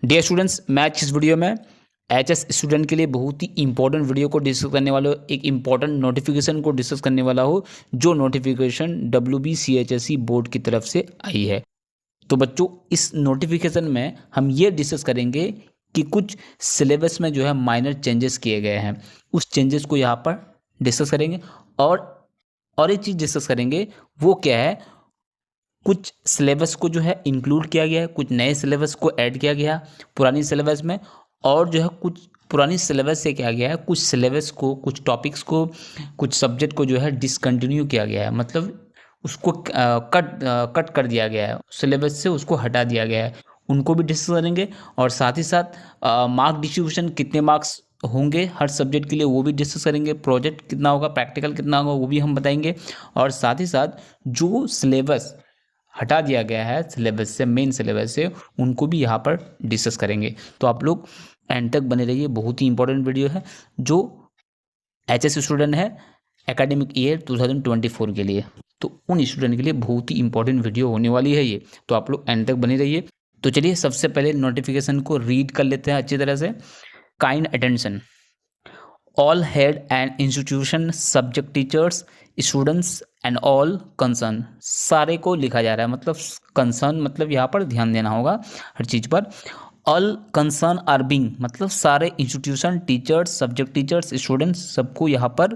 Dear students, मैं आज इस वीडियो में एचएस स्टूडेंट के लिए बहुत ही इंपॉर्टेंट वीडियो को डिस्कस करने वाला हूँ। एक इंपॉर्टेंट नोटिफिकेशन को डिस्कस करने वाला हूँ, जो नोटिफिकेशन WBCHSE बोर्ड की तरफ से आई है। तो बच्चों, इस नोटिफिकेशन में हम ये डिस्कस करेंगे कि कुछ सिलेबस में जो है माइनर चेंजेस किए गए हैं, उस चेंजेस को यहाँ पर डिस्कस करेंगे। और एक चीज़ डिस्कस करेंगे, वो क्या है, कुछ सिलेबस को जो है इंक्लूड किया गया है, कुछ नए सिलेबस को ऐड किया गया पुरानी सिलेबस में, और जो है कुछ पुरानी सिलेबस से किया गया है, कुछ सिलेबस को, कुछ टॉपिक्स को, कुछ सब्जेक्ट को जो है डिसकंटिन्यू किया गया है, मतलब उसको कट कर दिया गया है, सिलेबस से उसको हटा दिया गया है, उनको भी डिस्कस करेंगे। और साथ ही साथ मार्क डिस्ट्रीब्यूशन, कितने मार्क्स होंगे हर सब्जेक्ट के लिए, वो भी डिस्कस करेंगे। प्रोजेक्ट कितना होगा, प्रैक्टिकल कितना होगा, वो भी हम बताएंगे। और साथ ही साथ जो सिलेबस हटा दिया गया है सिलेबस से, मेन सिलेबस से, उनको भी यहाँ पर डिस्कस करेंगे। तो आप लोग एंड तक बने रहिए, बहुत ही इंपॉर्टेंट वीडियो है जो एचएस स्टूडेंट है एकेडमिक ईयर 2024 के लिए। तो उन स्टूडेंट के लिए बहुत ही इंपॉर्टेंट वीडियो होने वाली है ये, तो आप लोग एंड तक बने रहिए। तो चलिए सबसे पहले नोटिफिकेशन को रीड कर लेते हैं अच्छी तरह से। Kind attention, all head and institution subject teachers students and all concern, सारे को लिखा जा रहा है, मतलब कंसर्न मतलब यहाँ पर ध्यान देना होगा हर चीज़ पर। ऑल कंसर्न आर बीइंग, मतलब सारे institution, teachers, subject teachers, students, सबको यहाँ पर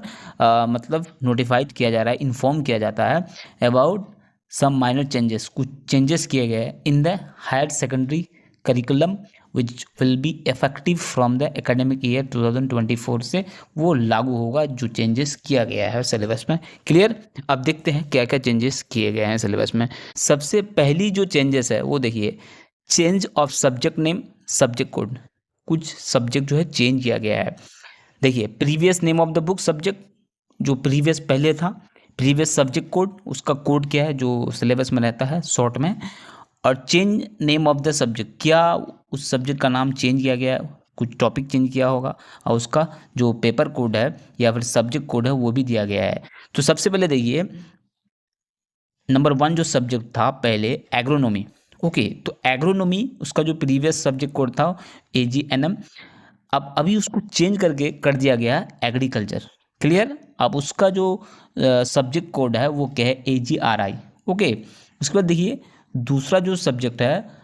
मतलब नोटिफाइड किया जा रहा है, इन्फॉर्म किया जाता है अबाउट सम माइनर चेंजेस, कुछ चेंजेस किए गए in the higher secondary curriculum which will be effective from the academic year 2024 से वो लागू होगा, जो चेंजेस किया गया है सिलेबस में। क्लियर? अब देखते हैं क्या क्या चेंजेस किए गए हैं सिलेबस में। सबसे पहली जो चेंजेस है वो देखिए, change of subject name, subject code. कुछ सब्जेक्ट जो है चेंज किया गया है। देखिए, previous name of the book subject, जो प्रीवियस पहले था, प्रीवियस सब्जेक्ट कोड, उसका कोड क्या है जो सिलेबस में रहता है शॉर्ट में। और change name of the subject, क्या उस सब्जेक्ट का नाम चेंज किया गया है, कुछ टॉपिक चेंज किया होगा, और उसका जो पेपर कोड है या फिर सब्जेक्ट कोड है वो भी दिया गया है। तो सबसे पहले देखिए, नंबर 1 जो सब्जेक्ट था पहले, एग्रोनॉमी। ओके, तो एग्रोनॉमी, उसका जो प्रीवियस सब्जेक्ट कोड था AGNM, अब अभी उसको चेंज करके कर दिया गया एग्रीकल्चर। क्लियर? अब उसका जो सब्जेक्ट कोड है वो क्या है, AGRI। ओके, उसके बाद देखिए दूसरा जो सब्जेक्ट है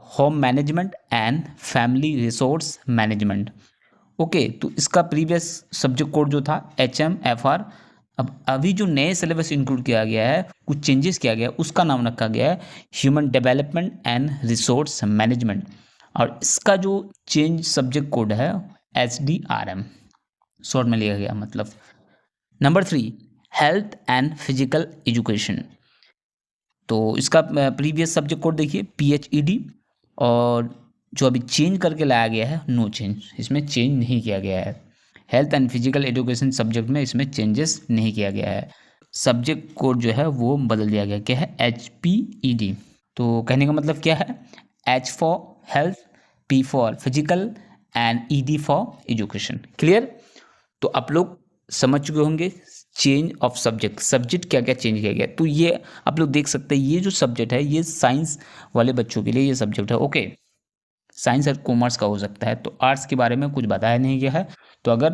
home management and family resource management. Okay, तो इसका प्रीवियस सब्जेक्ट कोड जो था HMFR, अब अभी जो नए सिलेबस इंक्लूड किया गया है, कुछ चेंजेस किया गया है, उसका नाम रखा गया है human development and resource management. और इसका जो चेंज सब्जेक्ट कोड है HDRM, शॉर्ट में लिया गया मतलब। Number 3, health and physical education. तो इसका प्रीवियस सब्जेक्ट कोड देखिए PHED, और जो अभी चेंज करके लाया गया है नो चेंज, इसमें चेंज नहीं किया गया है। Health and physical education subject में इसमें चेंजेस नहीं किया गया है। सब्जेक्ट कोड जो है वो बदल दिया गया, क्या है, HPED। तो कहने का मतलब क्या है, H for health, P for physical and ED for education. Clear? तो आप लोग समझ चुके होंगे चेंज ऑफ सब्जेक्ट, सब्जेक्ट क्या क्या चेंज किया गया। तो ये आप लोग देख सकते हैं, ये जो सब्जेक्ट है ये साइंस वाले बच्चों के लिए ये सब्जेक्ट है। ओके, साइंस और कॉमर्स का हो सकता है, तो आर्ट्स के बारे में कुछ बताया नहीं गया है। तो अगर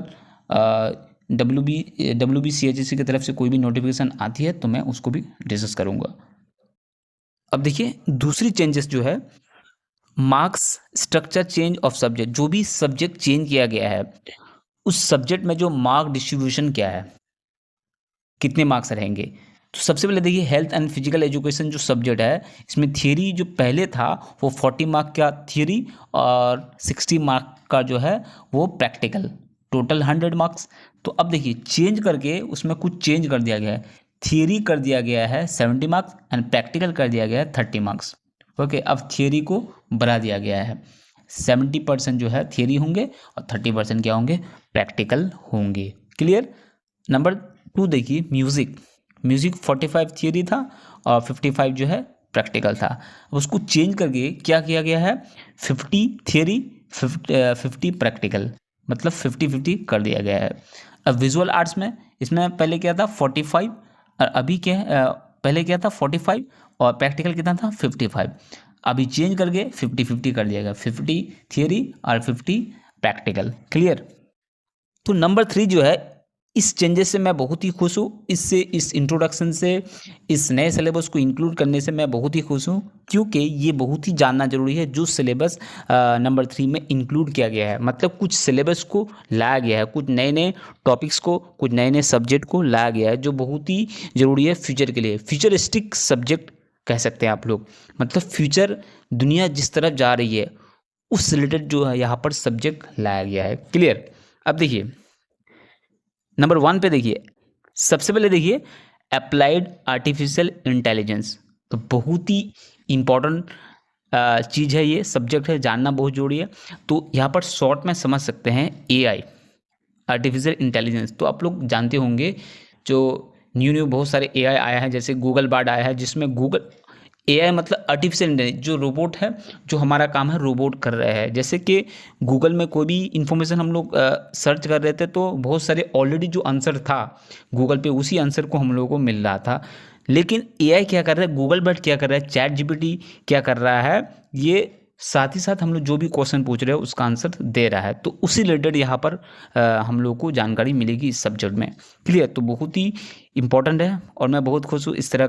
WBCHSE की तरफ से कोई भी नोटिफिकेशन आती है तो मैं उसको भी डिस्कस करूँगा। अब देखिए दूसरी चेंजेस जो है, marks structure change of subject. जो भी सब्जेक्ट चेंज किया गया है, उस सब्जेक्ट में जो मार्क डिस्ट्रीब्यूशन क्या है, कितने मार्क्स रहेंगे। तो सबसे पहले देखिए, हेल्थ एंड फिजिकल एजुकेशन जो सब्जेक्ट है, इसमें थियरी जो पहले था वो 40 मार्क का थियरी और 60 मार्क का जो है वो प्रैक्टिकल, टोटल 100 मार्क्स। तो अब देखिए चेंज करके उसमें कुछ चेंज कर दिया गया है, थियरी कर दिया गया है 70 मार्क्स एंड प्रैक्टिकल कर दिया गया है 30 मार्क्स। ओके, अब थियरी को बढ़ा दिया गया है, 70% जो है थियरी होंगे और 30% क्या होंगे, प्रैक्टिकल होंगे। क्लियर? नंबर 2 देखिए, म्यूज़िक 45 थियरी था और 55 जो है प्रैक्टिकल था। अब उसको चेंज करके क्या किया गया है, 50 थियरी 50 प्रैक्टिकल, मतलब 50-50 कर दिया गया है। अब विजुअल आर्ट्स में, इसमें पहले क्या था 45 और अभी क्या है, पहले क्या था 45 और प्रैक्टिकल कितना था 55। अभी चेंज करके 50-50 कर दिया गया, 50 थियरी और 50 प्रैक्टिकल। क्लियर। तो नंबर 3 जो है, इस चेंजेस से मैं बहुत ही खुश हूँ। इससे, इस इंट्रोडक्शन से, इस नए सिलेबस को इंक्लूड करने से मैं बहुत ही खुश हूँ, क्योंकि ये बहुत ही जानना जरूरी है जो सिलेबस नंबर 3 में इंक्लूड किया गया है। मतलब कुछ सिलेबस को लाया गया है, कुछ नए नए टॉपिक्स को, कुछ नए नए सब्जेक्ट को लाया गया है, जो बहुत ही ज़रूरी है फ्यूचर के लिए। फ्यूचरिस्टिक सब्जेक्ट कह सकते हैं आप लोग। मतलब फ्यूचर, दुनिया जिस तरफ जा रही है उस रिलेटेड जो है यहाँ पर सब्जेक्ट लाया गया है। क्लियर। अब देखिए नंबर 1 पे देखिए, सबसे पहले देखिए अप्लाइड आर्टिफिशियल इंटेलिजेंस। तो बहुत ही इम्पोर्टेंट चीज़ है, ये सब्जेक्ट है, जानना बहुत जरूरी है। तो यहाँ पर शॉर्ट में समझ सकते हैं एआई, आर्टिफिशियल इंटेलिजेंस। तो आप लोग जानते होंगे जो न्यू बहुत सारे एआई आया है, जैसे गूगल बार्ड आया है, जिसमें गूगल एआई मतलब आर्टिफिशियल इंटेलिजेंस, जो रोबोट है, जो हमारा काम है रोबोट कर रहे हैं। जैसे कि गूगल में कोई भी इंफॉर्मेशन हम लोग सर्च कर रहे थे, तो बहुत सारे ऑलरेडी जो आंसर था गूगल पे, उसी आंसर को हम लोगों को मिल रहा था। लेकिन एआई क्या कर रहा है, गूगल बट क्या कर रहा है, चैट जीपीटी क्या कर रहा है, ये साथ ही साथ हम लोग जो भी क्वेश्चन पूछ रहे हो उसका आंसर दे रहा है। तो उसी रिलेटेड यहाँ पर हम लोग को जानकारी मिलेगी इस सब्जेक्ट में। क्लियर। तो बहुत ही इंपॉर्टेंट है और मैं बहुत खुश हूँ। इस तरह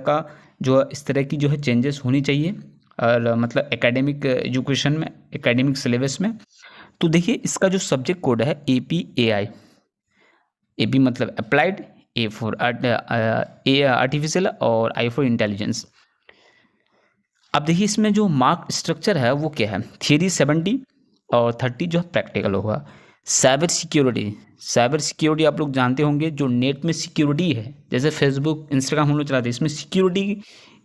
की जो है चेंजेस होनी चाहिए, और मतलब एकेडमिक एजुकेशन में, एकेडमिक सिलेबस में। तो देखिए इसका जो सब्जेक्ट कोड है APAI, AP मतलब अप्लाइड, A फॉर आर्टिफिशियल और I फॉर इंटेलिजेंस। अब देखिए इसमें जो मार्क स्ट्रक्चर है वो क्या है, थियरी 70 और 30 जो है प्रैक्टिकल होगा। साइबर सिक्योरिटी आप लोग जानते होंगे, जो नेट में सिक्योरिटी है, जैसे फेसबुक इंस्टाग्राम हम लोग चलाते हैं, इसमें सिक्योरिटी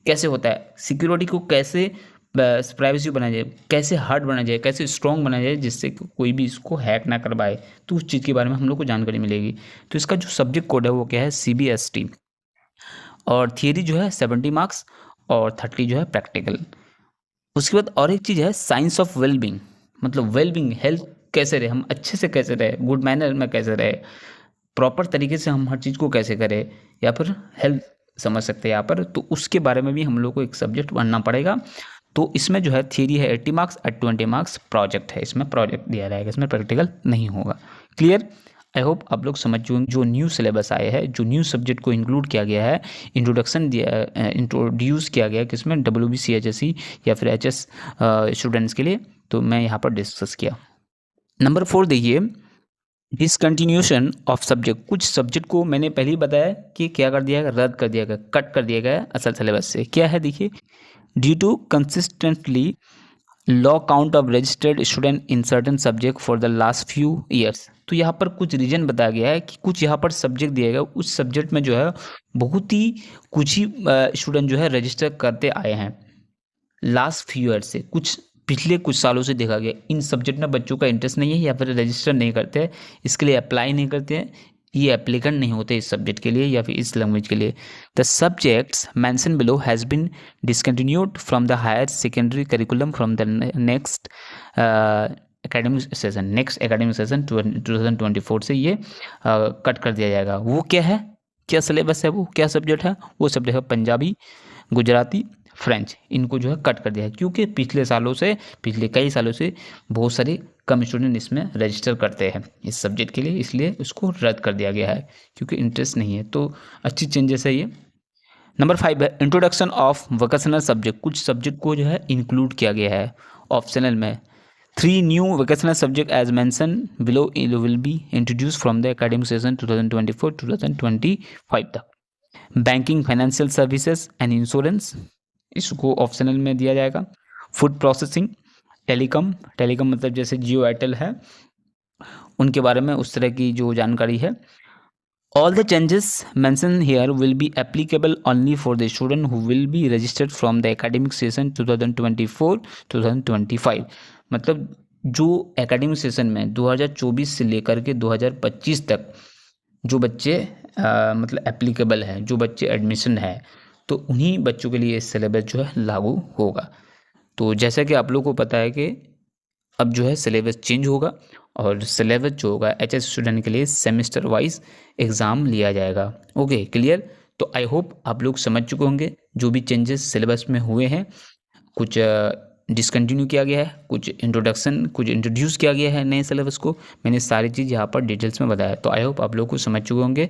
कैसे होता है, सिक्योरिटी को कैसे प्राइवेसी बनाया जाए, कैसे हार्ड बनाया जाए, कैसे स्ट्रॉन्ग बनाया जाए, जिससे कोई भी इसको हैक ना कर पाए। तो उस चीज़ के बारे में हम लोग को जानकारी मिलेगी। तो इसका जो सब्जेक्ट कोड है वो क्या है, CBST। और थियरी जो है 70 मार्क्स और 30 जो है प्रैक्टिकल। उसके बाद और एक चीज़ है साइंस ऑफ वेलबींग, मतलब वेलबींग, हेल्थ कैसे रहे, हम अच्छे से कैसे रहे, गुड मैनर में कैसे रहे, प्रॉपर तरीके से हम हर चीज़ को कैसे करें, या फिर हेल्थ समझ सकते हैं यहाँ पर। तो उसके बारे में भी हम लोग को एक सब्जेक्ट बनना पड़ेगा। तो इसमें जो है थियरी है 80 मार्क्स और 20 मार्क्स प्रोजेक्ट है, इसमें प्रोजेक्ट दिया जाएगा, इसमें प्रैक्टिकल नहीं होगा। क्लियर। आई होप आप लोग समझ चुके। जो न्यू सिलेबस आया है, जो न्यू सब्जेक्ट को इंक्लूड किया गया है, इंट्रोड्यूस किया गया है किसमें, WBCHSE या फिर HS स्टूडेंट्स के लिए, तो मैं यहाँ पर डिस्कस किया। नंबर 4 देखिए, डिसकंटिन्यूशन ऑफ सब्जेक्ट। कुछ सब्जेक्ट को मैंने पहले ही बताया कि क्या कर दिया गया, रद्द कर दिया गया, कट कर दिया गया असल सिलेबस से। क्या है देखिए, due to consistently low count of registered student in certain subject for the last few years. तो यहाँ पर कुछ रीजन बताया गया है कि कुछ यहाँ पर सब्जेक्ट दिया गया, उस सब्जेक्ट में जो है बहुत ही कुछ ही स्टूडेंट जो है रजिस्टर करते आए हैं लास्ट फ्यू ईयर से, कुछ पिछले कुछ सालों से देखा गया इन सब्जेक्ट में बच्चों का इंटरेस्ट नहीं है, या फिर रजिस्टर नहीं करते हैं, इसके लिए अप्लाई नहीं करते हैं, ये एप्लीकेंट नहीं होते इस सब्जेक्ट के लिए या फिर इस लैंग्वेज के लिए। The subjects mention below has been discontinued from the higher secondary curriculum from the next academic session 2024 से ये कट कर दिया जाएगा। वो क्या है, क्या सिलेबस है, वो क्या सब्जेक्ट है, वो सब्जेक्ट है पंजाबी, गुजराती, फ्रेंच। इनको जो है कट कर दिया है, क्योंकि पिछले कई सालों से बहुत सारे कम स्टूडेंट इसमें रजिस्टर करते हैं इस सब्जेक्ट के लिए, इसलिए उसको रद्द कर दिया गया है क्योंकि इंटरेस्ट नहीं है। तो अच्छी चेंजेस है ये। नंबर 5 है इंट्रोडक्शन ऑफ वोकेशनल सब्जेक्ट। कुछ सब्जेक्ट को जो है इंक्लूड किया गया है ऑप्शनल में। 3 new vocational subject as mentioned below will be introduced from the academic session 2024-2025 तक। Banking, financial services and insurance, इसको ऑप्शनल में दिया जाएगा। फूड प्रोसेसिंग, टेलीकॉम मतलब जैसे जियो एयरटेल है, उनके बारे में उस तरह की जो जानकारी है। All the changes mentioned here will be applicable only for the student who will be registered from the academic session 2024-2025। मतलब जो एकेडमिक सेशन में 2024 से लेकर के 2025 तक जो बच्चे मतलब एप्लीकेबल हैं, जो बच्चे एडमिशन है, तो उन्हीं बच्चों के लिए सिलेबस जो है लागू होगा। तो जैसा कि आप लोग को पता है कि अब जो है सिलेबस चेंज होगा, और सिलेबस जो होगा HS स्टूडेंट के लिए सेमेस्टर वाइज एग्ज़ाम लिया जाएगा। Okay, clear. तो आई होप आप लोग समझ चुके होंगे जो भी चेंजेस सिलेबस में हुए हैं। कुछ डिसकंटिन्यू किया गया है, कुछ इंट्रोड्यूस किया गया है नए सिलेबस को। मैंने सारी चीज़ यहाँ पर डिटेल्स में बताया। तो आई होप आप लोग को समझ चुके होंगे।